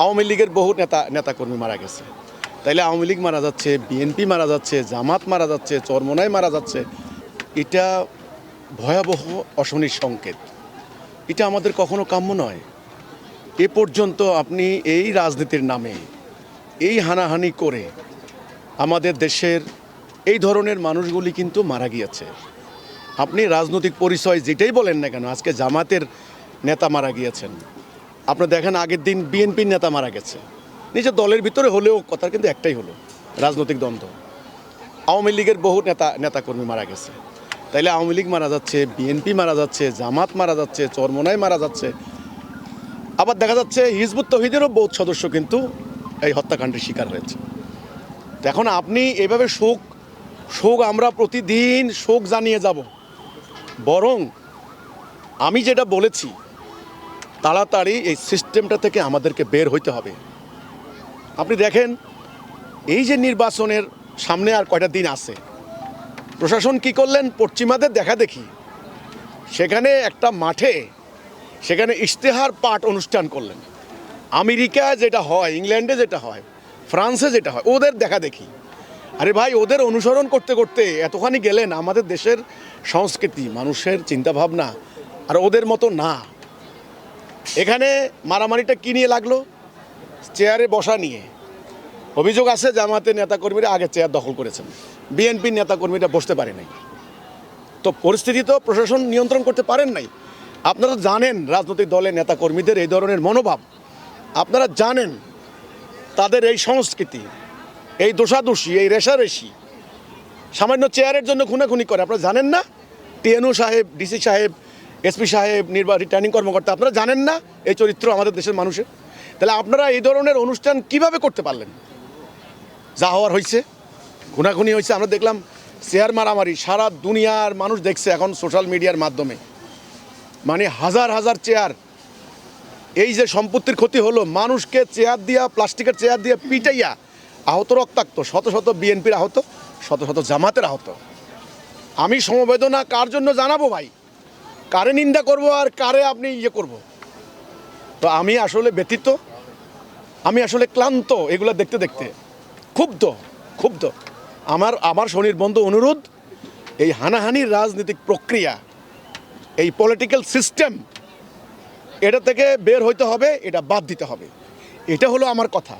আওয়ামী লীগের বহু নেতাকর্মী মারা গেছে, তাইলে আওয়ামী লীগ মারা যাচ্ছে, বিএনপি মারা যাচ্ছে, জামাত মারা যাচ্ছে, চরমোনাই মারা যাচ্ছে, এটা ভয়াবহ অশনির সংকেত। এটা আমাদের কখনো কাম্য নয়। এ পর্যন্ত আপনি এই রাজনীতির নামে এই হানাহানি করে আমাদের দেশের এই ধরনের মানুষগুলি কিন্তু মারা গিয়েছে। আপনি রাজনৈতিক পরিচয় যেটাই বলেন না কেন, আজকে জামাতের নেতা মারা গিয়েছেন, আপনি দেখেন আগের দিন বিএনপির নেতা মারা গেছে, নিজের দলের ভিতরে হলেও কথা কিন্তু একটাই হলো রাজনৈতিক দ্বন্দ্ব। আওয়ামী লীগের বহু নেতাকর্মী মারা গেছে, তাইলে আওয়ামী লীগ মারা যাচ্ছে, বিএনপি মারা যাচ্ছে, জামাত মারা যাচ্ছে, চরমোনাই মারা যাচ্ছে, আবার দেখা যাচ্ছে হিজবুত তৌহিদেরও বহুত সদস্য কিন্তু এই হত্যাকাণ্ডের শিকার হয়েছে। এখন আপনি এভাবে শোক আমরা প্রতিদিন শোক জানিয়ে যাব, বরং আমি যেটা বলেছি তাড়াতাড়ি এই সিস্টেমটা থেকে আমাদেরকে বের হইতে হবে। আপনি দেখেন এই যে নির্বাচনের সামনে আর কয়টা দিন আছে, প্রশাসন কি করলেন, পশ্চিমাদের দেখা দেখি সেখানে একটা মাঠে সেখানে ইশতেহার পাঠ অনুষ্ঠান করলেন। আমেরিকা যেটা হয়, ইংল্যান্ডে যেটা হয়, ফ্রান্সে যেটা হয়, ওদের দেখা দেখি। আরে ভাই, ওদের অনুসরণ করতে করতে এতখানি গেলেন, আমাদের দেশের সংস্কৃতি, মানুষের চিন্তাভাবনা আর ওদের মতো না। এখানে মারামারিটা কী নিয়ে লাগলো? চেয়ারে বসা নিয়ে। অভিযোগ আছে জামাতের নেতাকর্মীরা আগে চেয়ার দখল করেছেন, বিএনপির নেতাকর্মীরা বসতে পারে নাই। তো পরিস্থিতি তো প্রশাসন নিয়ন্ত্রণ করতে পারেন নাই। আপনারা জানেন রাজনৈতিক দলের নেতাকর্মীদের এই ধরনের মনোভাব, আপনারা জানেন তাদের এই সংস্কৃতি, এই দোষাদোষী, এই রেষারেষি, সামান্য চেয়ারের জন্য খুনাখুনি করে। আপনারা জানেন না? টিএনও সাহেব, ডিসি সাহেব, এসপি সাহেব, রিটার্নিং কর্মকর্তা, আপনারা জানেন না এই চরিত্র আমাদের দেশের মানুষের? তাহলে আপনারা এই ধরনের অনুষ্ঠান কিভাবে করতে পারলেন? যা হওয়ার হয়েছে, খুনাখুনি হয়েছে, আমরা দেখলাম চেয়ার মারামারি, সারা দুনিয়ার মানুষ দেখছে এখন সোশ্যাল মিডিয়ার মাধ্যমে। মানে হাজার হাজার চেয়ার, এই যে সম্পত্তির ক্ষতি হলো, মানুষকে চেয়ার দিয়া, প্লাস্টিকের চেয়ার দিয়ে পিটাইয়া আহত, রক্তাক্ত, শত শত বিএনপির আহত, শত শত জামাতের আহত। আমি সমবেদনা কার জন্য জানাবো ভাই? কারে নিন্দা করব আর কারে আপনি করব? তো আমি আসলে ব্যথিত, আমি আসলে ক্লান্ত এগুলো দেখতে দেখতে, ক্ষুব্ধ। আমার স্বনির্বন্ধ অনুরোধ, এই হানাহানির রাজনৈতিক প্রক্রিয়া, এই পলিটিক্যাল সিস্টেম, এটা থেকে বের হইতে হবে, এটা বাদ দিতে হবে। এটা হলো আমার কথা।